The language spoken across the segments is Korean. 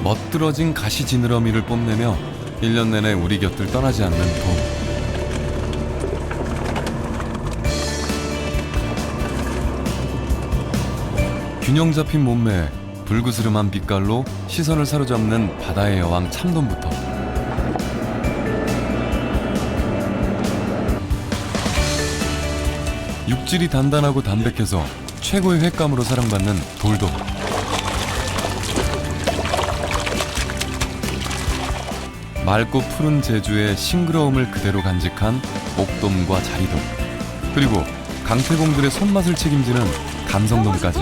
멋들어진 가시 지느러미를 뽐내며 1년 내내 우리 곁을 떠나지 않는 돔. 균형 잡힌 몸매에 불그스름한 빛깔로 시선을 사로잡는 바다의 여왕 참돔부터 육질이 단단하고 담백해서 최고의 횟감으로 사랑받는 돌돔. 맑고 푸른 제주의 싱그러움을 그대로 간직한 옥돔과 자리돔, 그리고 강태공들의 손맛을 책임지는 감성돔까지.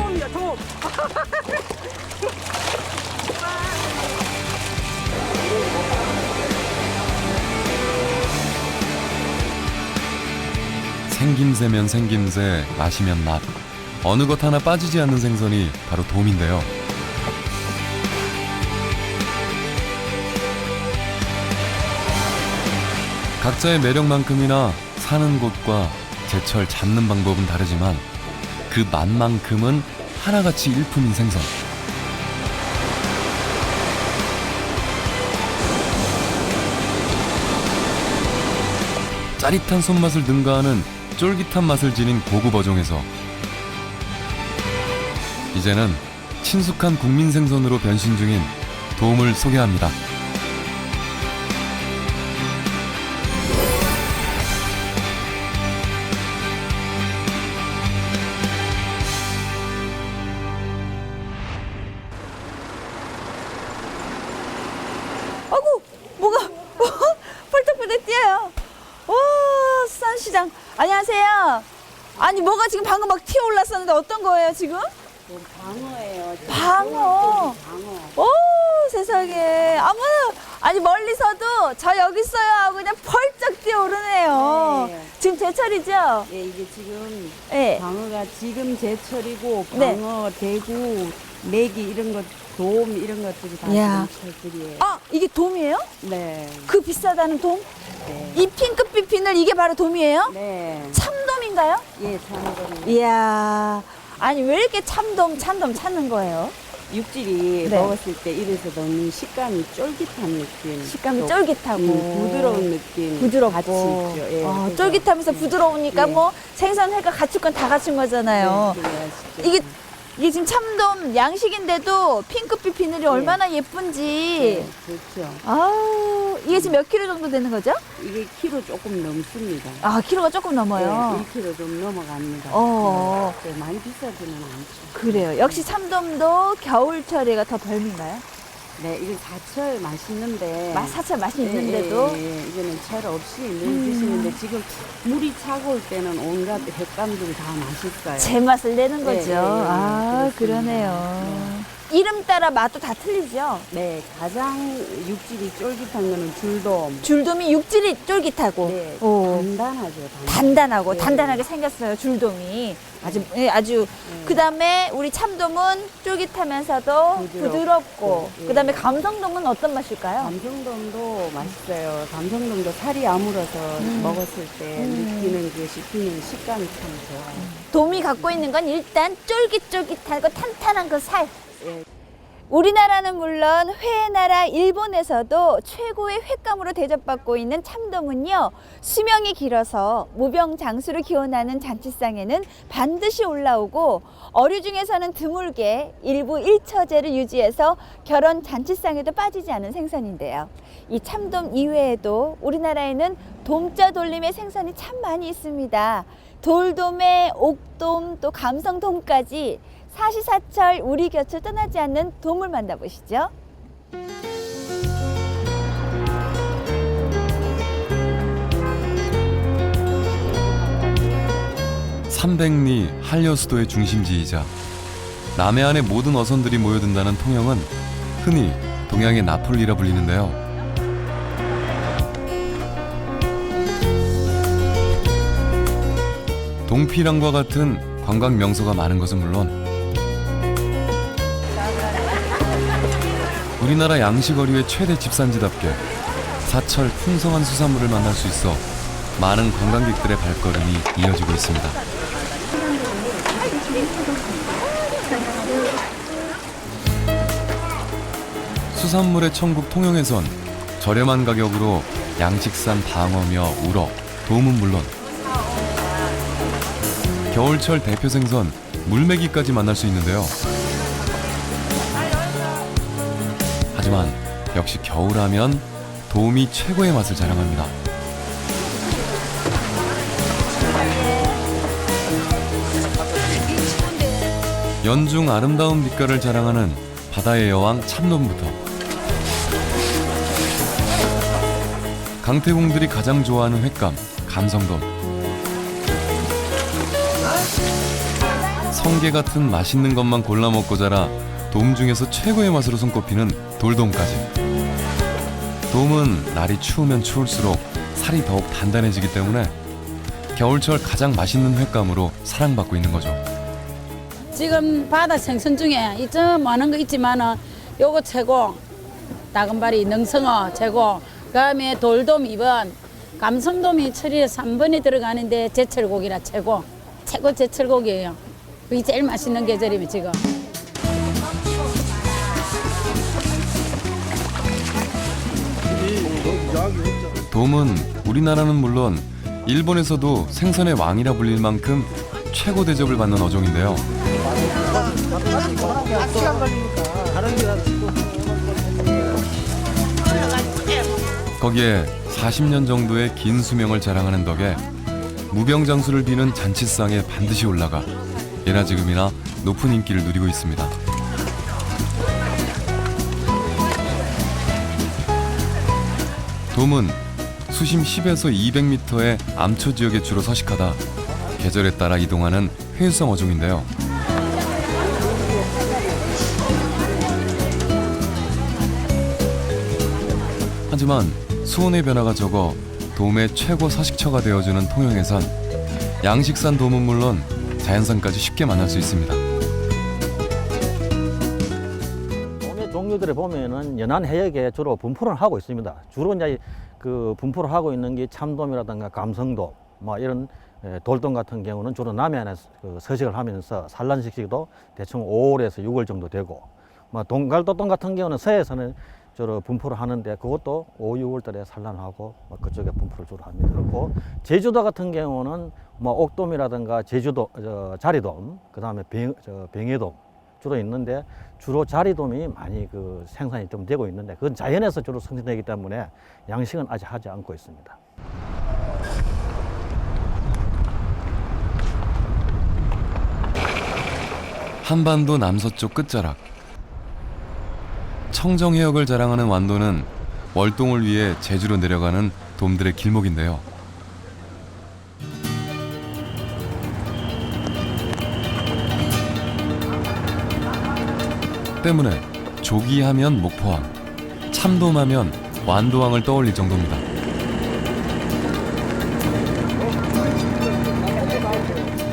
생김새면 생김새, 맛이면 맛. 어느 것 하나 빠지지 않는 생선이 바로 돔인데요. 각자의 매력만큼이나 사는 곳과 제철 잡는 방법은 다르지만 그 맛만큼은 하나같이 일품인 생선. 짜릿한 손맛을 능가하는 쫄깃한 맛을 지닌 고급 어종에서 이제는 친숙한 국민 생선으로 변신 중인 돔을 소개합니다. 아이고, 뭐가 펄떡펄떡 뛰어요. 와, 수산시장. 안녕하세요. 아니, 뭐가 지금 방금 막 튀어 올랐었는데 어떤 거예요, 지금? 방어예요. 방어. 방어. 오, 세상에. 아니, 멀리서도 저 여기 있어요 하고 그냥 펄쩍 뛰어오르네요. 네. 지금 제철이죠? 예, 이게 지금 네. 방어가 지금 제철이고 네. 방어, 대구, 메기 이런 것, 돔 이런 것들이 다 이야. 지금 철들이에요. 아, 이게 돔이에요? 네. 그 비싸다는 돔? 네. 이 핑크빛 비늘 이게 바로 돔이에요? 네. 참돔인가요? 예, 참돔. 이야. 아니, 왜 이렇게 참돔 찾는 거예요? 육질이 네. 먹었을 때 입에서 넣는 식감이 쫄깃한 느낌. 식감이 또, 쫄깃하고 부드러운 느낌. 부드럽고 같이 있죠. 예, 그래서 쫄깃하면서 부드러우니까 네. 뭐 생선회가 갖출 건 다 갖춘 거잖아요. 네, 그래야겠죠. 이게 지금 참돔 양식인데도 핑크빛 비늘이 얼마나 예쁜지. 네, 그렇죠. 아우, 이게 지금 몇 킬로 정도 되는 거죠? 이게 키로 조금 넘습니다. 아, 킬로가 조금 넘어요. 네, 1kg 좀 넘어갑니다. 어. 네, 많이 비싸지는 않죠. 그래요. 역시 참돔도 겨울철에가 더 별미인가요? 네, 이게 사철 맛있는데. 사철 맛이 예, 있는데도 예, 예. 이거는 철 없이 늘 드시는데 지금 물이 차가울 때는 온갖 횟감들이 다 맛있어요. 제 맛을 내는 거죠. 예, 예, 예, 아, 그렇습니다. 그러네요. 이름 따라 맛도 다 틀리죠? 네, 가장 육질이 쫄깃한 거는 줄돔. 줄돔이 육질이 쫄깃하고 네, 오, 단단하죠. 단단하고 네. 단단하게 생겼어요. 줄돔이 아주 네. 그다음에 우리 참돔은 쫄깃하면서도 부드럽고 예. 그다음에 감성돔은 어떤 맛일까요? 감성돔도 맛있어요. 감성돔도 살이 아물어서 먹었을 때 느끼는 그 씹히는 식감이 참 좋아요. 돔이 갖고 있는 건 일단 쫄깃쫄깃하고 탄탄한 그 살. 예. 우리나라는 물론 회의 나라 일본에서도 최고의 횟감으로 대접받고 있는 참돔은요, 수명이 길어서 무병장수를 기원하는 잔치상에는 반드시 올라오고 어류 중에서는 드물게 일부 일처제를 유지해서 결혼 잔치상에도 빠지지 않은 생선인데요. 이 참돔 이외에도 우리나라에는 돔자 돌림의 생선이 참 많이 있습니다. 돌돔에 옥돔 또 감성돔까지 사시사철 우리 곁을 떠나지 않는 돔을 만나보시죠. 삼백리 한려수도의 중심지이자 남해안의 모든 어선들이 모여든다는 통영은 흔히 동양의 나폴리라 불리는데요. 동피랑과 같은 관광 명소가 많은 것은 물론 우리나라 양식어류의 최대 집산지답게 사철 풍성한 수산물을 만날 수 있어 많은 관광객들의 발걸음이 이어지고 있습니다. 수산물의 천국 통영에선 저렴한 가격으로 양식산 방어며 우럭, 돔은 물론 겨울철 대표 생선 물메기까지 만날 수 있는데요. 하지만 역시 겨울하면 돔이 최고의 맛을 자랑합니다. 연중 아름다운 빛깔을 자랑하는 바다의 여왕 참돔부터 강태공들이 가장 좋아하는 횟감 감성돔, 성게 같은 맛있는 것만 골라 먹고 자라 돔 중에서 최고의 맛으로 손꼽히는 돌돔까지. 돔은 날이 추우면 추울수록 살이 더욱 단단해지기 때문에 겨울철 가장 맛있는 횟감으로 사랑받고 있는 거죠. 지금 바다 생선 중에 이좀 많은 거 있지만은 요거 최고, 다금바리, 능성어 최고, 그다음에 돌돔 2번, 감성돔이 철이 3번에 들어가는데 제철고기라 최고 제철고기예요. 그게 제일 맛있는 계절이면 지금. 돔은 우리나라는 물론 일본에서도 생선의 왕이라 불릴 만큼 최고 대접을 받는 어종인데요. 거기에 40년 정도의 긴 수명을 자랑하는 덕에 무병장수를 비는 잔치상에 반드시 올라가 예나 지금이나 높은 인기를 누리고 있습니다. 돔은 수심 10에서 200m의 암초 지역에 주로 서식하다 계절에 따라 이동하는 회유성 어종인데요. 하지만 수온의 변화가 적어 돔의 최고 서식처가 되어주는 통영에선 양식산 돔은 물론 자연산까지 쉽게 만날 수 있습니다. 돔의 종류들을 보면은 연안 해역에 주로 분포를 하고 있습니다. 주로 이제 그 분포를 하고 있는 게 참돔이라든가 감성돔, 뭐 이런 돌돔 같은 경우는 주로 남해안에 서식을 하면서 산란 시기도 대충 5월에서 6월 정도 되고, 뭐 동갈도돔 같은 경우는 서해에서는 주로 분포를 하는데 그것도 5, 6월 달에 산란하고 그쪽에 분포를 주로 합니다. 그렇고 제주도 같은 경우는 뭐 옥돔이라든가 제주도 자리돔, 그다음에 병해돔 주로 있는데 주로 자리돔이 많이 그 생산이 좀 되고 있는데 그건 자연에서 주로 생산되기 때문에 양식은 아직 하지 않고 있습니다. 한반도 남서쪽 끝자락 청정해역을 자랑하는 완도는 월동을 위해 제주로 내려가는 돔들의 길목인데요. 때문에 조기하면 목포항, 참돔하면 완도항을 떠올릴 정도입니다.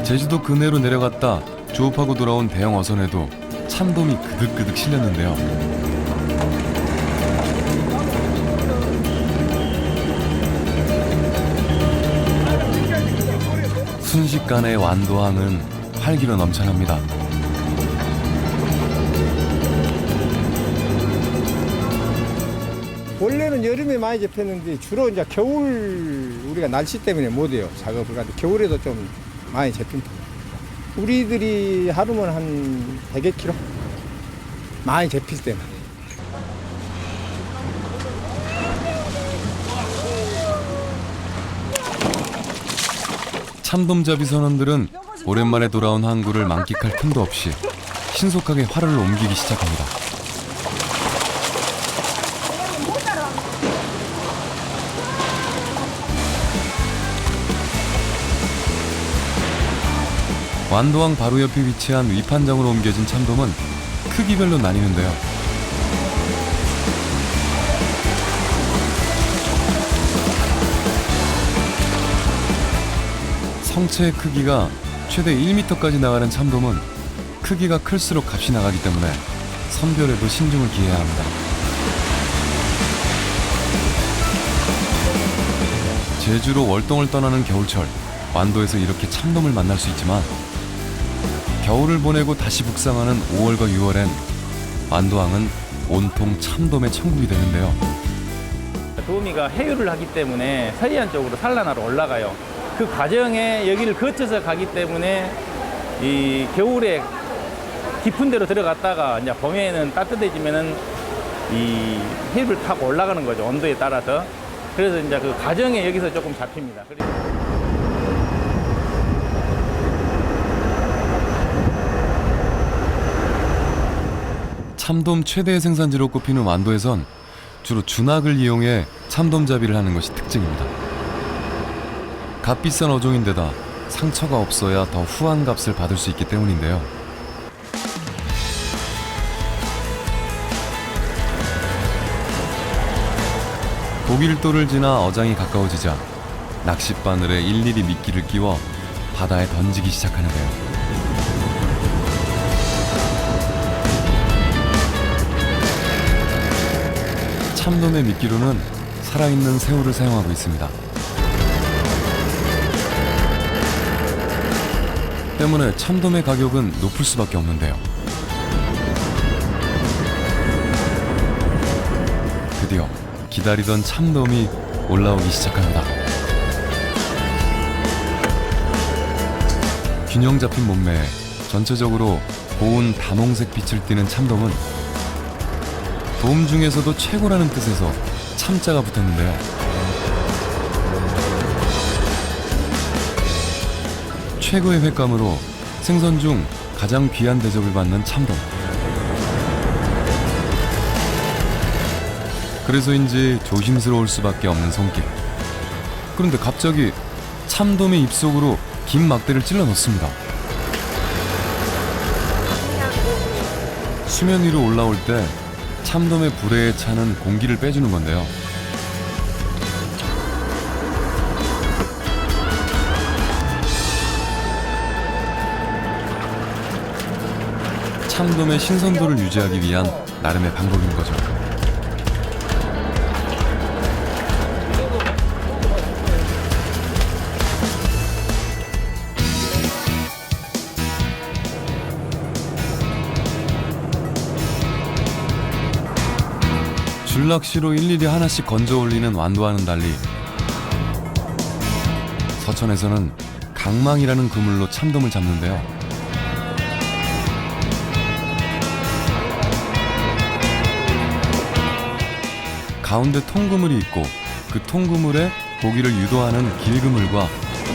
제주도 근해로 내려갔다 조업하고 돌아온 대형 어선에도 참돔이 그득그득 실렸는데요. 순식간에 완도항은 활기로 넘쳐납니다. 원래는 여름에 많이 잡혔는데 주로 이제 겨울 우리가 날씨 때문에 못 해요. 작업을 하는데 겨울에도 좀 많이 잡힌 편이에요. 우리들이 하루면 한 100여 킬로 많이 잡힐 때는. 참돔잡이 선원들은 오랜만에 돌아온 항구를 만끽할 틈도 없이 신속하게 활을 옮기기 시작합니다. 완도항 바로 옆에 위치한 위판장으로 옮겨진 참돔은 크기별로 나뉘는데요. 성체의 크기가 최대 1m까지 나가는 참돔은 크기가 클수록 값이 나가기 때문에 선별에도 신중을 기해야 합니다. 제주로 월동을 떠나는 겨울철, 완도에서 이렇게 참돔을 만날 수 있지만 겨울을 보내고 다시 북상하는 5월과 6월엔 완도항은 온통 참돔의 천국이 되는데요. 도미가 해유를 하기 때문에 서해안 쪽으로 산란하러 올라가요. 그 과정에 여기를 거쳐서 가기 때문에 이 겨울에 깊은 데로 들어갔다가 이제 봄에는 따뜻해지면은 이 해유를 타고 올라가는 거죠. 온도에 따라서. 그래서 이제 그 과정에 여기서 조금 잡힙니다. 참돔 최대의 생산지로 꼽히는 완도에선 주로 준학을 이용해 참돔잡이를 하는 것이 특징입니다. 값비싼 어종인데다 상처가 없어야 더 후한 값을 받을 수 있기 때문인데요. 독일도를 지나 어장이 가까워지자 낚싯바늘에 일일이 미끼를 끼워 바다에 던지기 시작하는데요. 참돔의 미끼로는 살아있는 새우를 사용하고 있습니다. 때문에 참돔의 가격은 높을 수밖에 없는데요. 드디어 기다리던 참돔이 올라오기 시작합니다. 균형 잡힌 몸매에 전체적으로 고운 다몽색 빛을 띠는 참돔은 돔 중에서도 최고라는 뜻에서 참자가 붙었는데요. 최고의 횟감으로 생선 중 가장 귀한 대접을 받는 참돔. 그래서인지 조심스러울 수밖에 없는 손길. 그런데 갑자기 참돔의 입속으로 긴 막대를 찔러 넣습니다. 수면 위로 올라올 때 참돔의 불에에 차는 공기를 빼주는 건데요. 참돔의 신선도를 유지하기 위한 나름의 방법인 거죠. 줄낚시로 일일이 하나씩 건져 올리는 완도와는 달리 서천에서는 강망이라는 그물로 참돔을 잡는데요. 가운데 통그물이 있고 그 통그물에 고기를 유도하는 길그물과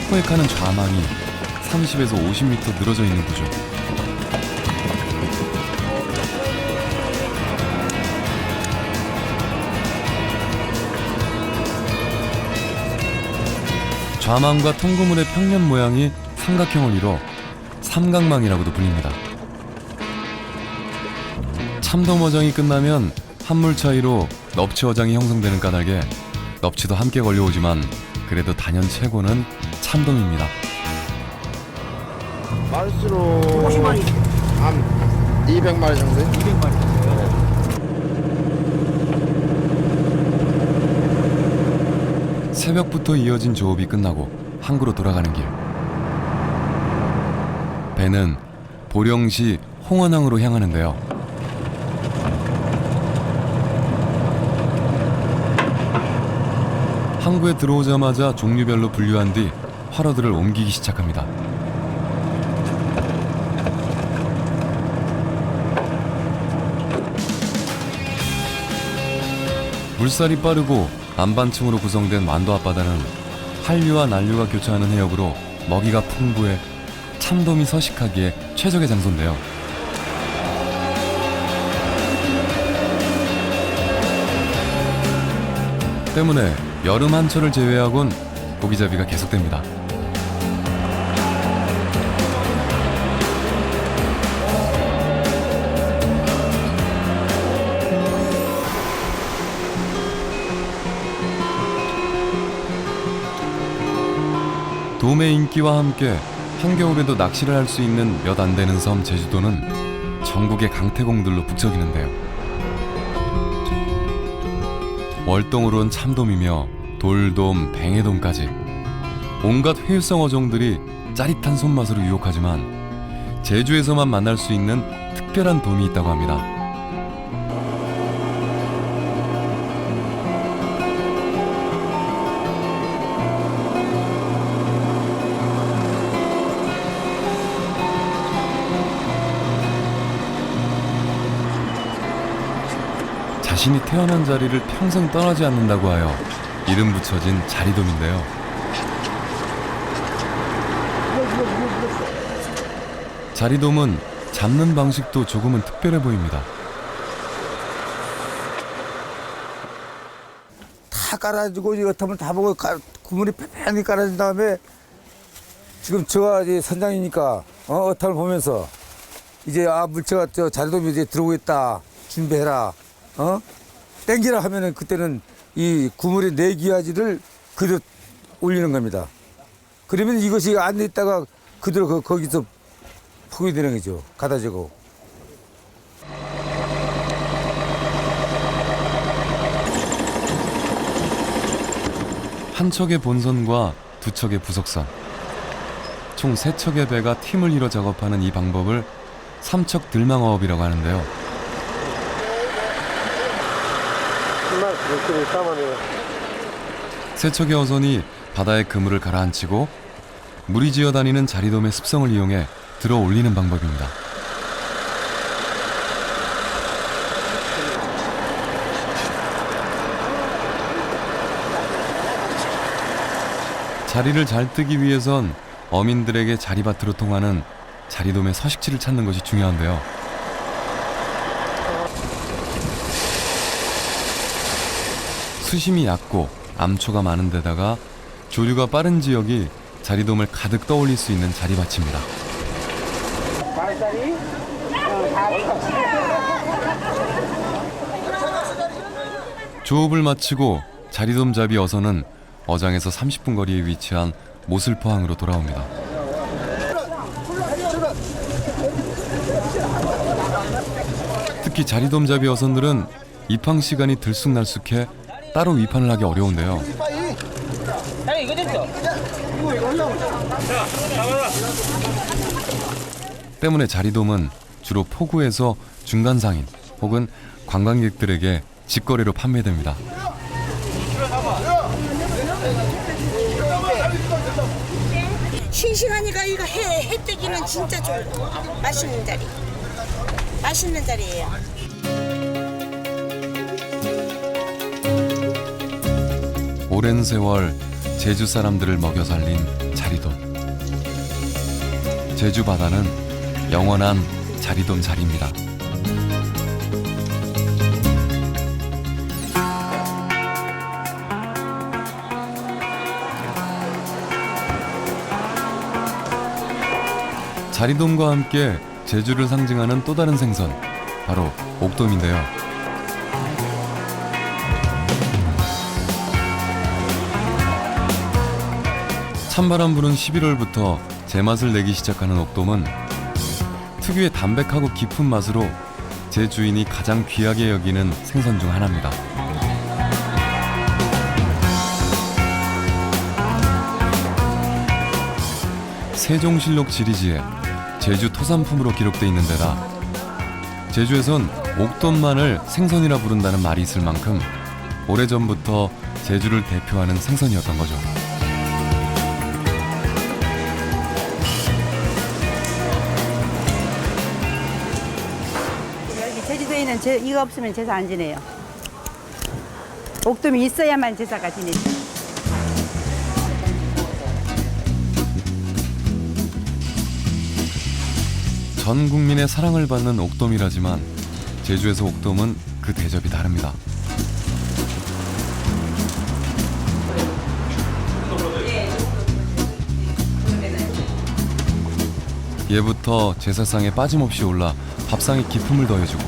포획하는 좌망이 30에서 50m 늘어져 있는 구조. 좌망과 통그물의 평면 모양이 삼각형을 이뤄 삼각망이라고도 불립니다. 참돔 어장이 끝나면 한물 차이로 넙치 어장이 형성되는 까닭에 넙치도 함께 걸려오지만 그래도 단연 최고는 참돔입니다. 마리수로 한 200마리 정도? 200마리. 새벽부터 이어진 조업이 끝나고 항구로 돌아가는 길. 배는 보령시 홍원항으로 향하는데요. 항구에 들어오자마자 종류별로 분류한 뒤 활어들을 옮기기 시작합니다. 물살이 빠르고 안반층으로 구성된 완도 앞바다는 한류와 난류가 교차하는 해역으로 먹이가 풍부해 참돔이 서식하기에 최적의 장소인데요. 때문에 여름 한철을 제외하곤 고기잡이가 계속됩니다. 돔의 인기와 함께 한겨울에도 낚시를 할 수 있는 몇 안 되는 섬 제주도는 전국의 강태공들로 북적이는데요. 월동으로 온 참돔이며 돌돔, 뱅에돔까지 온갖 회유성 어종들이 짜릿한 손맛으로 유혹하지만 제주에서만 만날 수 있는 특별한 돔이 있다고 합니다. 자신이 태어난 자리를 평생 떠나지 않는다고 하여 이름 붙여진 자리돔인데요. 자리돔은 잡는 방식도 조금은 특별해 보입니다. 다 깔아주고 이거 하면 다 보고 구물이 팽팽히 깔아준 다음에 지금 제가 이제 선장이니까 어탕을 보면서 이제 물체가 저 자리돔이 이제 들어오고 있다 준비해라 땡기라 하면은 그때는 이 구물의 내기야지를 그대로 올리는 겁니다. 그러면 이것이 안 돼 있다가 그대로 거기서 포기 되는 거죠. 가다지고. 한 척의 본선과 두 척의 부속선, 총 3척의 배가 팀을 이뤄 작업하는 이 방법을 삼척 들망어업이라고 하는데요. 세 척의 어선이 바다의 그물을 가라앉히고 물이 지어다니는 자리돔의 습성을 이용해 들어 올리는 방법입니다. 자리를 잘 뜨기 위해선 어민들에게 자리밭으로 통하는 자리돔의 서식지를 찾는 것이 중요한데요. 수심이 얕고 암초가 많은 데다가 조류가 빠른 지역이 자리돔을 가득 떠올릴 수 있는 자리밭입니다. 조업을 마치고 자리돔 잡이 어선은 어장에서 30분 거리에 위치한 모슬포항으로 돌아옵니다. 특히 자리돔 잡이 어선들은 입항 시간이 들쑥날쑥해 따로 위판을 하기 어려운데요. 때문에 자리돔은 주로 포구에서 중간상인 혹은 관광객들에게 직거래로 판매됩니다. 싱싱하니까 이거 해 뜨기는 진짜 좋고 맛있는 자리. 맛있는 자리예요. 오랜 세월 제주 사람들을 먹여 살린 자리돔. 제주 바다는 영원한 자리돔 자리입니다. 자리돔과 함께 제주를 상징하는 또 다른 생선, 바로 옥돔인데요. 찬바람 부는 11월부터 제맛을 내기 시작하는 옥돔은 특유의 담백하고 깊은 맛으로 제주인이 가장 귀하게 여기는 생선 중 하나입니다. 세종실록 지리지에 제주 토산품으로 기록돼 있는 데다 제주에선 옥돔만을 생선이라 부른다는 말이 있을 만큼 오래전부터 제주를 대표하는 생선이었던 거죠. 여기 제주도에는 이거 없으면 제사 안 지내요. 옥돔이 있어야만 제사가 지내죠. 전 국민의 사랑을 받는 옥돔이라지만 제주에서 옥돔은 그 대접이 다릅니다. 예부터 제사상에 빠짐없이 올라 밥상에 기품을 더해주고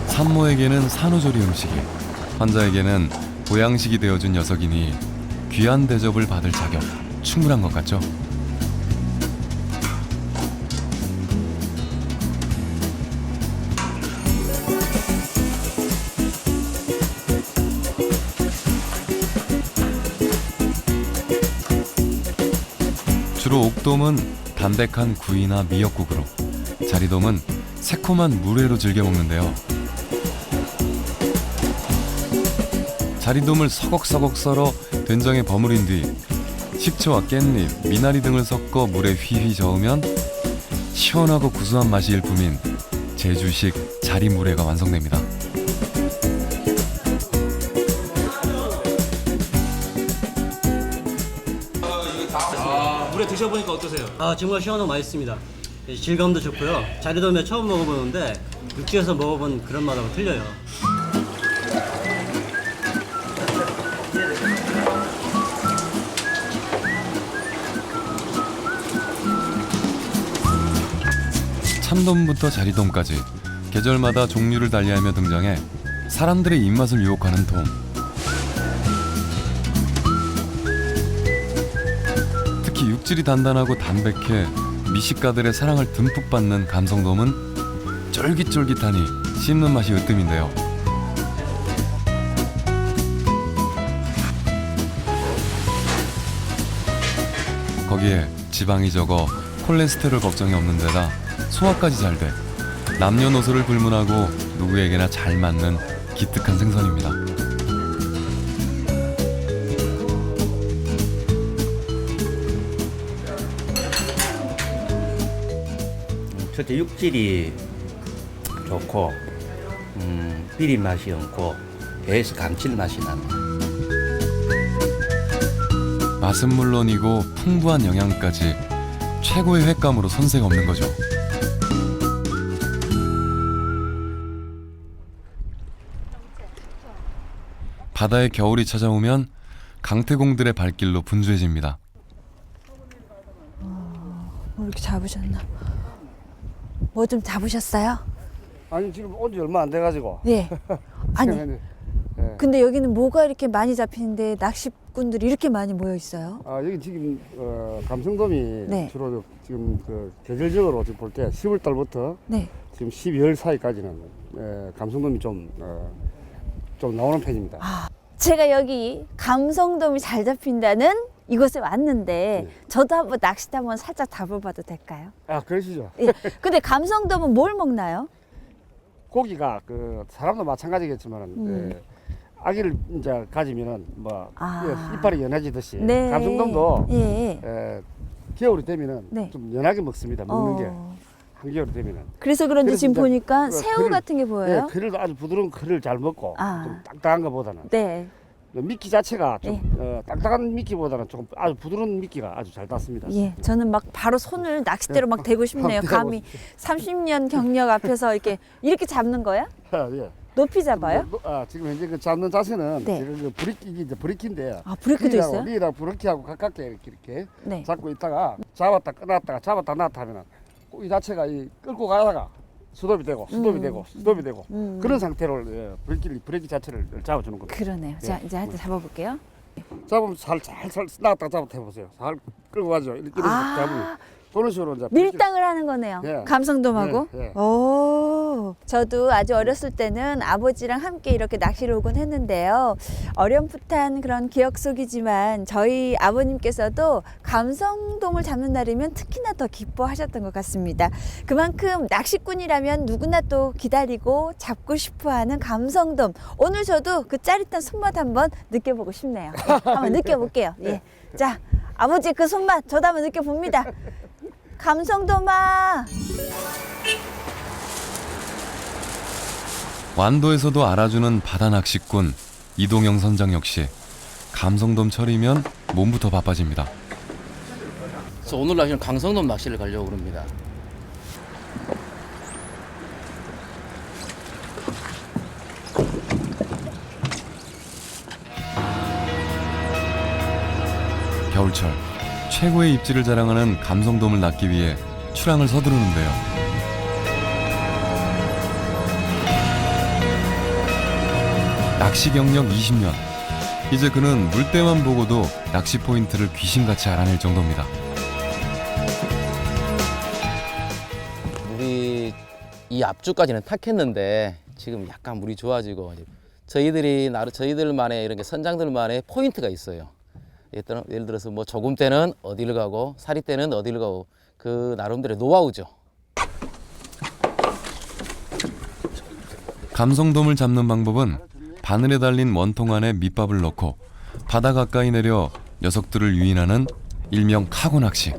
산모에게는 산후조리 음식이, 환자에게는 보양식이 되어준 녀석이니 귀한 대접을 받을 자격 충분한 것 같죠? 주로 옥돔은 담백한 구이나 미역국으로, 자리돔은 새콤한 물회로 즐겨 먹는데요. 자리돔을 서걱서걱 썰어 된장에 버무린 뒤 식초와 깻잎, 미나리 등을 섞어 물에 휘휘 저으면 시원하고 구수한 맛이 일품인 제주식 자리물회가 완성됩니다. 오늘 드셔보니까 어떠세요? 정말 시원하고 맛있습니다. 질감도 좋고요. 자리돔에 처음 먹어보는데 육지에서 먹어본 그런 맛하고 틀려요. 참돔부터 자리돔까지 계절마다 종류를 달리하며 등장해 사람들의 입맛을 유혹하는 돔. 특히 육질이 단단하고 담백해 미식가들의 사랑을 듬뿍 받는 감성돔은 쫄깃쫄깃하니 씹는 맛이 으뜸인데요. 거기에 지방이 적어 콜레스테롤 걱정이 없는 데다 소화까지 잘 돼 남녀노소를 불문하고 누구에게나 잘 맞는 기특한 생선입니다. 첫째 육질이 좋고 비린 맛이 없고 배에서 감칠맛이 나는. 맛은 물론이고 풍부한 영양까지 최고의 횟감으로 손색 없는 거죠. 바다에 겨울이 찾아오면 강태공들의 발길로 분주해집니다. 뭐 이렇게 잡으셨나? 뭐 좀 잡으셨어요? 아니 지금 온 지 얼마 안 돼가지고. 네. 아니. 네. 근데 여기는 뭐가 이렇게 많이 잡히는데 낚시꾼들이 이렇게 많이 모여 있어요? 여기 지금 감성돔이 네. 주로 지금 그 계절적으로 지금 볼 때 10월 달부터 네. 지금 12월 사이까지는 감성돔이 좀 나오는 편입니다. 제가 여기 감성돔이 잘 잡힌다는 이곳에 왔는데 저도 한번 낚싯대 한번 살짝 잡아봐도 될까요? 그러시죠. 예. 근데 감성돔은 뭘 먹나요? 고기가 그 사람도 마찬가지겠지만 아기를 이제 가지면은 뭐 이빨이 연해지듯이 네. 감성돔도 예. 겨울이 되면은 네. 좀 연하게 먹습니다. 먹는 게 한겨울이 되면은. 그래서 그런지 지금 이제 보니까 그 새우 크를- 같은 게 보여요? 네, 크를 아주 부드러운 크를 잘 먹고 아. 좀 딱딱한 것보다는 네. 미끼 자체가 좀 딱딱한 미끼보다는 조금 아주 부드러운 미끼가 아주 잘 닿습니다. 예, 저는 막 바로 손을 낚싯대로 막 대고 싶네요. 대고 감히 30년 경력 앞에서 이렇게 잡는 거야? 예. 높이 잡아요? 지금 현재 그 잡는 자세는 네. 지금 그 브리키기 이제 브리키인데. 브리키도 있어요? 리랑 브리키하고 가깝게 이렇게 네. 잡고 있다가 잡았다 끊었다가 잡았다 놨다 하면은 이 자체가 끌고 가다가 스톱이 되고 스톱이 되고 그런 상태로 브레이크 자체를 잡아주는 겁니다. 그러네요. 자, 이제 한번 잡아볼게요. 잡으면 살살 나갔다 잡아 해보세요. 살 끌고 가죠. 이렇게 잡으면 그런 식으로 이제 밀당을 하는 거네요. 예. 감성돔하고. 예, 예. 오. 저도 아주 어렸을 때는 아버지랑 함께 이렇게 낚시를 오곤 했는데요. 어렴풋한 그런 기억 속이지만 저희 아버님께서도 감성돔을 잡는 날이면 특히나 더 기뻐하셨던 것 같습니다. 그만큼 낚시꾼이라면 누구나 또 기다리고 잡고 싶어하는 감성돔. 오늘 저도 그 짜릿한 손맛 한번 느껴보고 싶네요. 예, 한번 느껴볼게요. 예. 자, 아버지 그 손맛 저도 한번 느껴봅니다. 감성돔아. 완도에서도 알아주는 바다 낚시꾼 이동영 선장 역시 감성돔 철이면 몸부터 바빠집니다. 그래서 오늘 낚시는 강성돔 낚시를 가려고 합니다. 겨울철 최고의 입질을 자랑하는 감성돔을 낚기 위해 출항을 서두르는데요. 낚시 경력 20년. 이제 그는 물때만 보고도 낚시 포인트를 귀신같이 알아낼 정도입니다. 물이 이 앞주까지는 탁했는데 지금 약간 물이 좋아지고 저희들만의 이런 게 선장들만의 포인트가 있어요. 예를 들어서 뭐 조금 때는 어디를 가고 사리 때는 어디를 가고 그 나름대로의 노하우죠. 감성돔을 잡는 방법은 바늘에 달린 원통 안에 밑밥을 넣고 바다 가까이 내려 녀석들을 유인하는 일명 카고 낚시.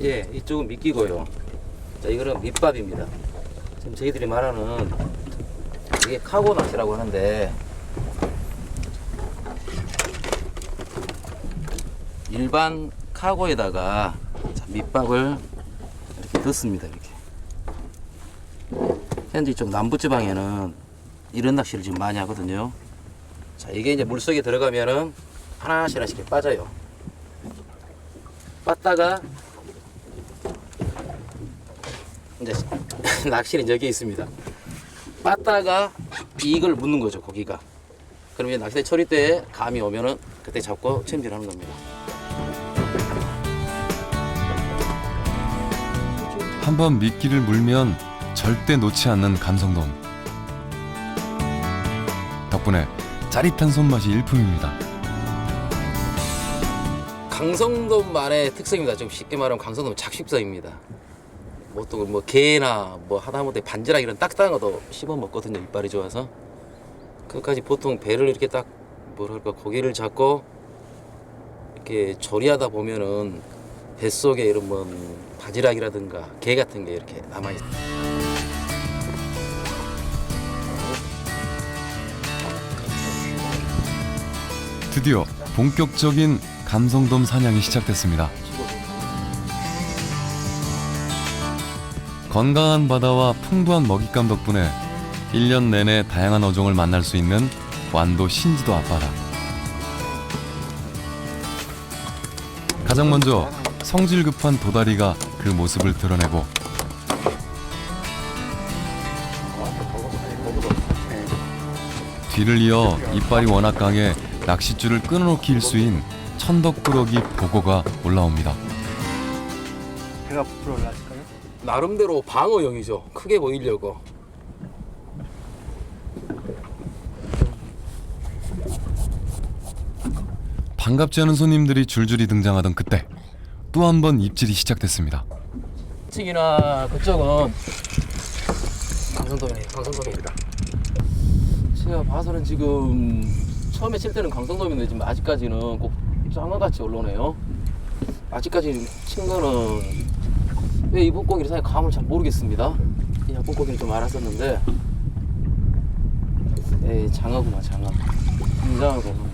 예, 이쪽은 미끼고요. 자, 이거는 밑밥입니다. 지금 저희들이 말하는 이게 카고 낚시라고 하는데 일반 카고에다가 자, 밑밥을 이렇게 넣습니다. 이렇게. 현재 이쪽 남부지방에는 이런 낚시를 지금 많이 하거든요. 자, 이게 이제 물속에 들어가면은 하나씩 이렇게 빠져요. 빠다가 이제 낚시는 여기에 있습니다. 빠다가 이걸 묻는 거죠, 고기가. 그러면 낚싯대 처리 때 감이 오면은 그때 잡고 챔질하는 겁니다. 한번 미끼를 물면 절대 놓지 않는 감성돔. 덕분에 짜릿한 손맛이 일품입니다. 강성돔만의 특성입니다. 좀 쉽게 말하면 강성돔은 작식성입니다. 보통 뭐 게나 뭐 하다못해 반지락 이런 딱딱한 것도 씹어 먹거든요. 이빨이 좋아서. 그까지 보통 배를 이렇게 딱 뭐랄까 고기를 잡고 이렇게 조리하다 보면은 뱃속에 이런 뭐 바지락이라든가 게 같은 게 이렇게 남아 있어요. 드디어 본격적인 감성돔 사냥이 시작됐습니다. 건강한 바다와 풍부한 먹잇감 덕분에 1년 내내 다양한 어종을 만날 수 있는 완도 신지도 앞바다. 가장 먼저 성질 급한 도다리가 그 모습을 드러내고, 뒤를 이어 이빨이 워낙 강해 낚싯줄을 끊어놓기 일수인 천덕꾸러기 보고가 올라옵니다. 배가 부풀어 올라갈까요? 나름대로 방어용이죠. 크게 보이려고. 반갑지 않은 손님들이 줄줄이 등장하던 그때 또 한 번 입질이 시작됐습니다. 층이나 그쪽은 강성돔이에요. 강성돔입니다. 제가 봐서는 지금 처음에 칠 때는 강성돔인데 지금 아직까지는 꼭 장어같이 올라오네요. 아직까지 친 거는 왜 이 물고기를 사실 감을 잘 모르겠습니다. 이 물고기는 좀 알았었는데 에이, 장어구나 장어. 굉장하고.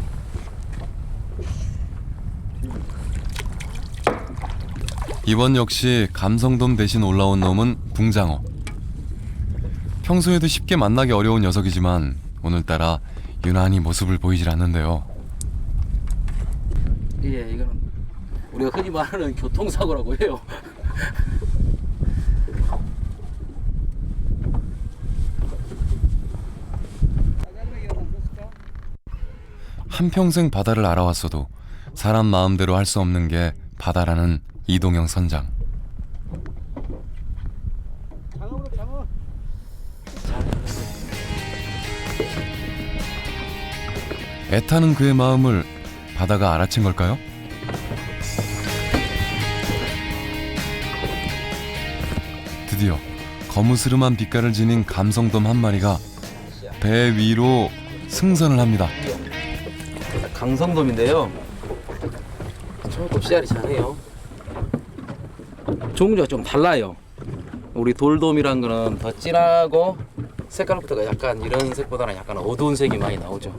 이번 역시 감성돔 대신 올라온 놈은 붕장어. 평소에도 쉽게 만나기 어려운 녀석이지만 오늘따라 유난히 모습을 보이질 않는데요. 예, 이거는 우리가 흔히 말하는 교통사고라고 해요. 한평생 바다를 알아왔어도 사람 마음대로 할 수 없는 게 바다라는 이동영 선장. 애타는 그의 마음을 바다가 알아챈 걸까요? 드디어 거무스름한 빛깔을 지닌 감성돔 한 마리가 배 위로 승선을 합니다. 강성돔인데요. 조금 씨알이 잘해요. 종류가 좀 달라요. 우리 돌돔이란 거는 더 진하고 색깔부터가 약간 이런 색보다는 약간 어두운 색이 많이 나오죠.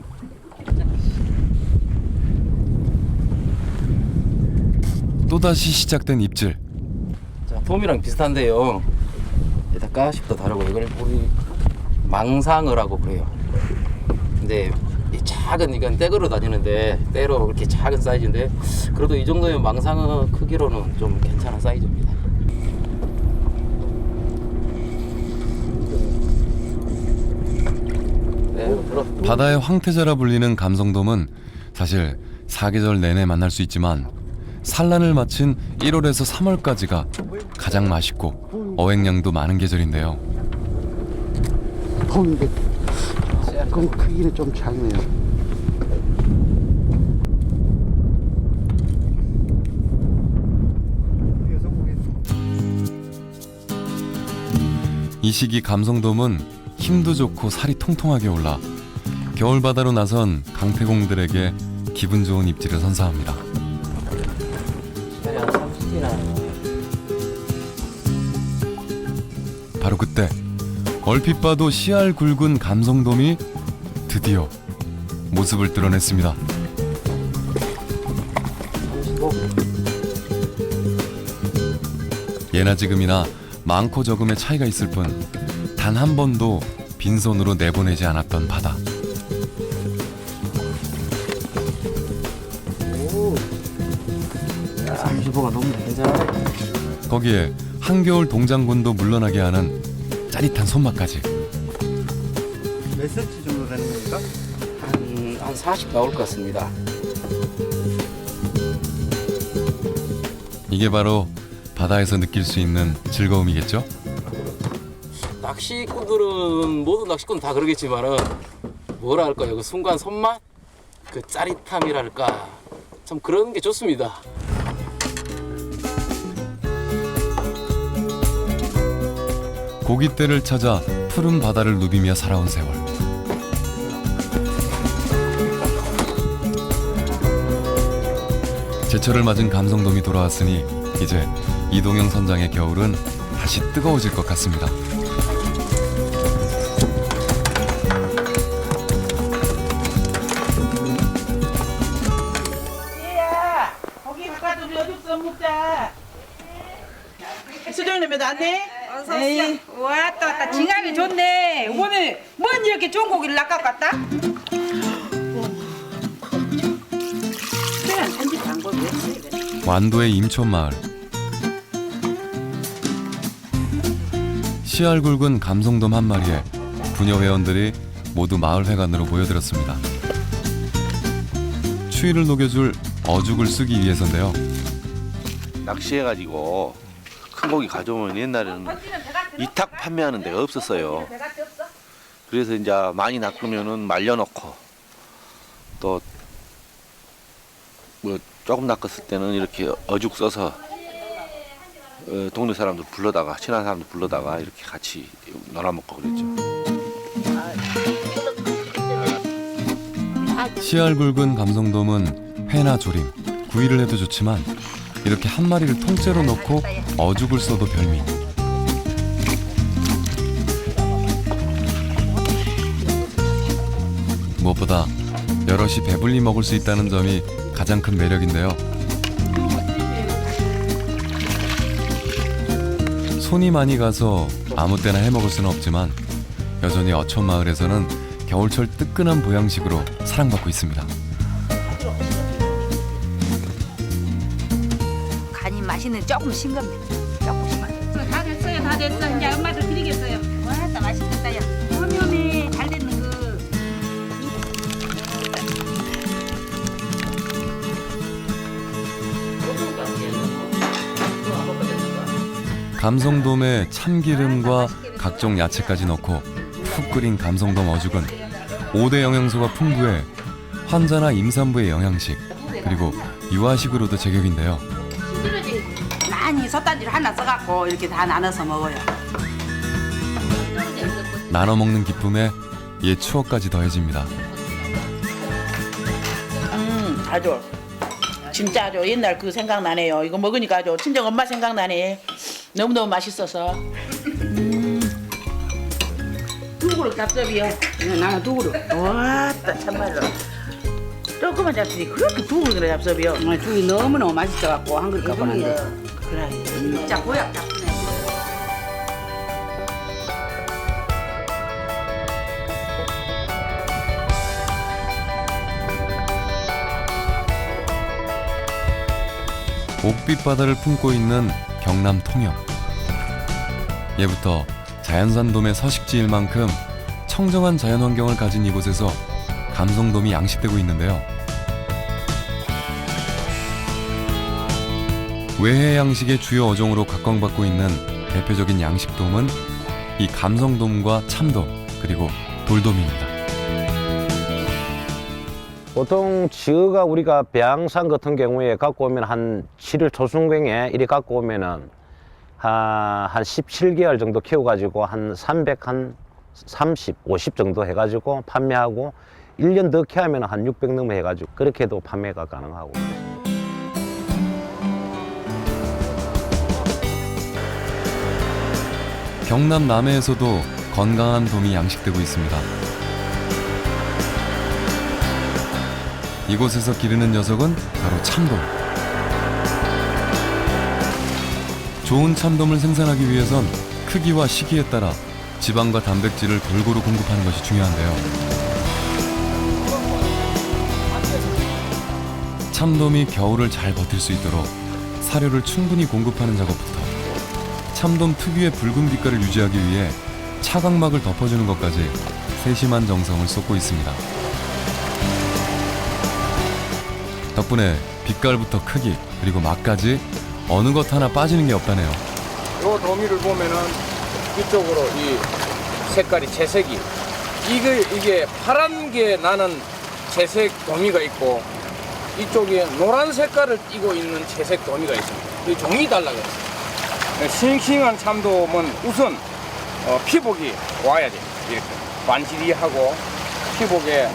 또다시 시작된 입질. 자, 돔이랑 비슷한데요. 일단 가십도 다르고 이걸 우리 망상어라고 그래요. 근데 이 작은 이건 떼거로 다니는데 때로 이렇게 작은 사이즈인데 그래도 이 정도면 망상어 크기로는 좀 괜찮은 사이즈입니다. 네, 바다의 황태자라 불리는 감성돔은 사실 사계절 내내 만날 수 있지만 산란을 마친 1월에서 3월까지가 가장 맛있고 어획량도 많은 계절인데요. 돔인데 그럼 크기는 좀 작네요. 이 시기 감성돔은 힘도 좋고 살이 통통하게 올라 겨울바다로 나선 강태공들에게 기분 좋은 입질을 선사합니다. 바로 그때 얼핏 봐도 씨알 굵은 감성돔이 드디어 모습을 드러냈습니다. 예나 지금이나 많고 적음의 차이가 있을 뿐 단 한 번도 빈손으로 내보내지 않았던 바다. 거기에 한겨울 동장군도 물러나게 하는 짜릿한 손맛까지. 몇 cm 정도 되는 겁니까? 한 40 나올 것 같습니다. 이게 바로 바다에서 느낄 수 있는 즐거움이겠죠? 낚시꾼들은 모든 낚시꾼 다 그러겠지만은 뭐라 할까요? 그 순간 손맛, 그 짜릿함이랄까 참 그런 게 좋습니다. 고깃대를 찾아 푸른 바다를 누비며 살아온 세월. 제철을 맞은 감성돔이 돌아왔으니 이제 이동영 선장의 겨울은 다시 뜨거워질 것 같습니다. 얘야, 거기 바깥으로 어죽 먹자. 수정님도 안 돼? 어서 오세요. 왔다 징하니 좋네. 오늘 뭔 이렇게 좋은 고기를 낚아갔다? 완도의 임촌마을. 씨알 굵은 감성돔 한 마리에 부녀 회원들이 모두 마을 회관으로 모여들었습니다. 추위를 녹여줄 어죽을 쓰기 위해서인데요. 낚시해가지고 큰 고기 가져오면 옛날에는 이탁 판매하는 데가 없었어요. 그래서 이제 많이 낚으면은 말려놓고 또 뭐 조금 낚았을 때는 이렇게 어죽 써서 동네 사람들 불러다가 친한 사람들 불러다가 이렇게 같이 놀아먹고 그랬죠. 씨알 굵은 감성돔은 회나 조림, 구이를 해도 좋지만 이렇게 한 마리를 통째로 넣고 어죽을 써도 별미. 무엇보다 여럿이 배불리 먹을 수 있다는 점이 가장 큰 매력인데요. 손이 많이 가서 아무 때나 해먹을 수는 없지만 여전히 어촌마을에서는 겨울철 뜨끈한 보양식으로 사랑받고 있습니다. 간이 맛있는 조금 싱겁네. 조금만. 다 됐어요, 다 됐어. 이제 엄마들 드리겠어요. 왔다 맛있겠다 야. 오면에 잘 됐는 거. 감성돔에 참기름과 각종 야채까지 넣고 푹 끓인 감성돔 어죽은 5대 영양소가 풍부해 환자나 임산부의 영양식 그리고 유아식으로도 제격인데요. 많이 솥단지를 하나 써갖고 이렇게 다 나눠서 먹어요. 나눠 먹는 기쁨에 옛 추억까지 더해집니다. 아주 진짜 아주 옛날 그 생각나네요. 이거 먹으니까 아주 친정 엄마 생각나네. 너무너무 맛있어서. 두 그릇 잡숴비요. 나는 두 그릇. 왔다 참말로. 조금만 잡수지 그렇게 두 그릇이나 잡숴비요. 죽이 너무너무 맛있어갖고 한 그릇 갖고 왔는데. 그래 진짜 보약 잡수네. 옥빛 바다를 품고 있는 경남 통영. 예부터 자연산돔의 서식지일 만큼 청정한 자연환경을 가진 이곳에서 감성돔이 양식되고 있는데요. 외해 양식의 주요 어종으로 각광받고 있는 대표적인 양식돔은 이 감성돔과 참돔 그리고 돌돔입니다. 보통 지어가 우리가 배양산 같은 경우에 갖고 오면 한 7일 초순경에 이리 갖고 오면은 한 17개월 정도 키워가지고 한 300, 한 30, 50 정도 해가지고 판매하고 1년 더 키우면 한 600 넘어 해가지고 그렇게도 판매가 가능하고. 경남 남해에서도 건강한 돔이 양식되고 있습니다. 이곳에서 기르는 녀석은 바로 참돔. 좋은 참돔을 생산하기 위해선 크기와 시기에 따라 지방과 단백질을 골고루 공급하는 것이 중요한데요. 참돔이 겨울을 잘 버틸 수 있도록 사료를 충분히 공급하는 작업부터 참돔 특유의 붉은 빛깔을 유지하기 위해 차광막을 덮어주는 것까지 세심한 정성을 쏟고 있습니다. 덕분에 빛깔부터 크기 그리고 맛까지 어느 것 하나 빠지는 게 없다네요. 요 도미를 보면은 이쪽으로 이 색깔이 채색이 이게 파란 게 나는 채색 도미가 있고 이쪽에 노란 색깔을 띠고 있는 채색 도미가 있습니다. 이 종이 달라요. 싱싱한 참돔은 우선 피복이 와야 돼요. 이렇게 반지리하고 피복에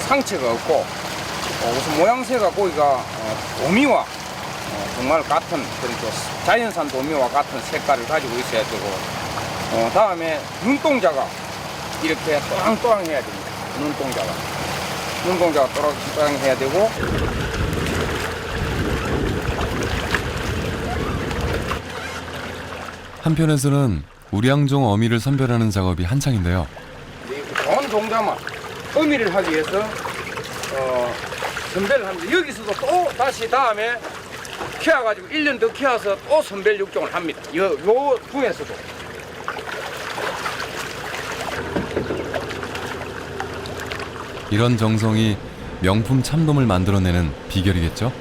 상처가 없고 우선 모양새가 고기가 도미와 정말 같은 그렇게 자연산 도미와 같은 색깔을 가지고 있어야 되고 다음에 눈동자가 이렇게 또랑또랑해야 됩니다. 눈동자가 또랑또랑해야 되고 한편에서는 우량종 어미를 선별하는 작업이 한창인데요. 좋은 종자만 어미를 하기 위해서 선별을 합니다. 여기서도 또 다시 다음에 키워가지고 1년 더 키워서 또 선별 육종을 합니다. 요 중에서도. 이런 정성이 명품 참돔을 만들어내는 비결이겠죠?